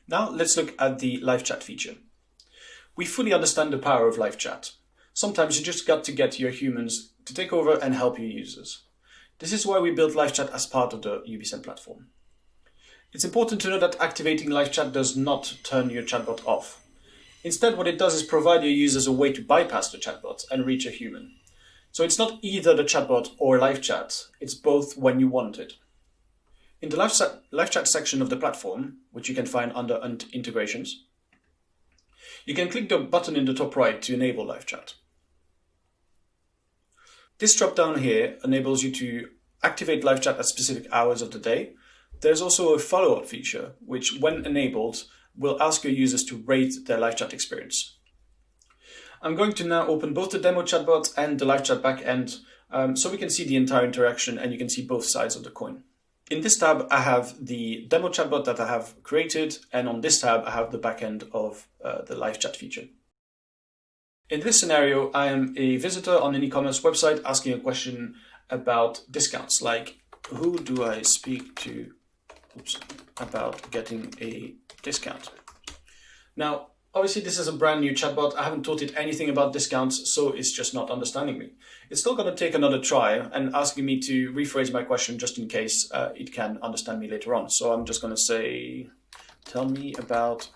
Now let's look at the live chat feature. We fully understand the power of live chat. Sometimes you just got to get your humans to take over and help your users. This is why we built live chat as part of the UBSend platform. It's important to know that activating live chat does not turn your chatbot off. Instead, what it does is provide your users a way to bypass the chatbot and reach a human. So it's not either the chatbot or live chat, it's both when you want it. In the live chat section of the platform, which you can find under integrations, you can click the button in the top right to enable live chat. This drop down here enables you to activate live chat at specific hours of the day. There's also a follow-up feature, which when enabled, will ask your users to rate their live chat experience. I'm going to now open both the demo chatbot and the live chat backend so we can see the entire interaction and you can see both sides of the coin. In this tab, I have the demo chatbot that I have created, and on this tab, I have the backend of the live chat feature. In this scenario, I am a visitor on an e-commerce website asking a question about discounts, like who do I speak to about getting a discount? Now, obviously this is a brand new chatbot. I haven't taught it anything about discounts, so it's just not understanding me. It's still going to take another try and asking me to rephrase my question just in case it can understand me later on. So I'm just going to say, tell me about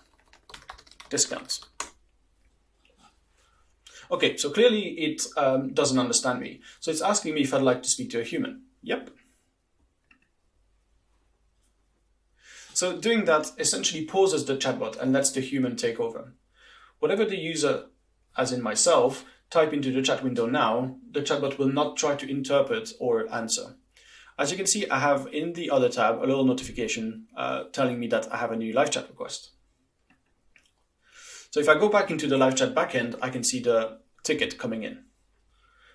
discounts. Okay, so clearly it doesn't understand me. So it's asking me if I'd like to speak to a human. Yep. So doing that essentially pauses the chatbot and lets the human take over. Whatever the user, as in myself, type into the chat window now, the chatbot will not try to interpret or answer. As you can see, I have in the other tab a little notification telling me that I have a new live chat request. So if I go back into the live chat backend, I can see the ticket coming in.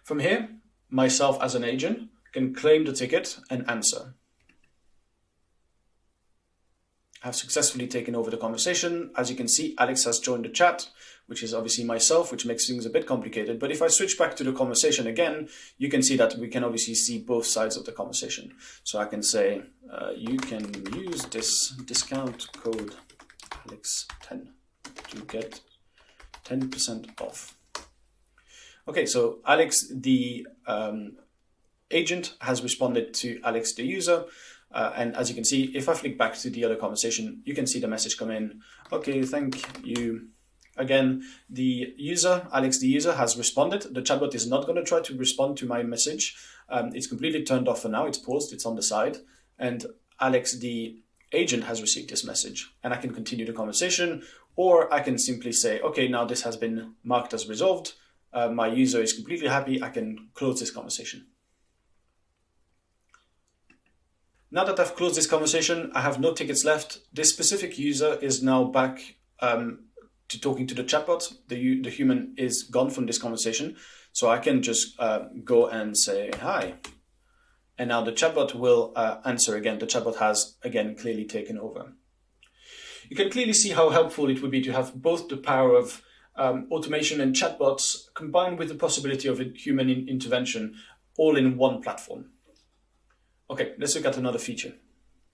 From here, myself as an agent can claim the ticket and answer. I've successfully taken over the conversation. As you can see, Alex has joined the chat, which is obviously myself, which makes things a bit complicated. But if I switch back to the conversation again, you can see that we can obviously see both sides of the conversation. So I can say, you can use this discount code Alex10 to get 10% off. Okay, so Alex, the agent, has responded to Alex, the user. And as you can see, if I flick back to the other conversation, you can see the message come in. Okay, thank you. Again, the user, Alex the user, has responded. The chatbot is not going to try to respond to my message. It's completely turned off for now. It's paused. It's on the side. And Alex the agent has received this message. And I can continue the conversation, or I can simply say, okay, now this has been marked as resolved. My user is completely happy. I can close this conversation. Now that I've closed this conversation, I have no tickets left. This specific user is now back to talking to the chatbot. The human is gone from this conversation. So I can just go and say, hi. And now the chatbot will answer again. The chatbot has, again, clearly taken over. You can clearly see how helpful it would be to have both the power of automation and chatbots combined with the possibility of a human intervention all in one platform. Okay, let's look at another feature.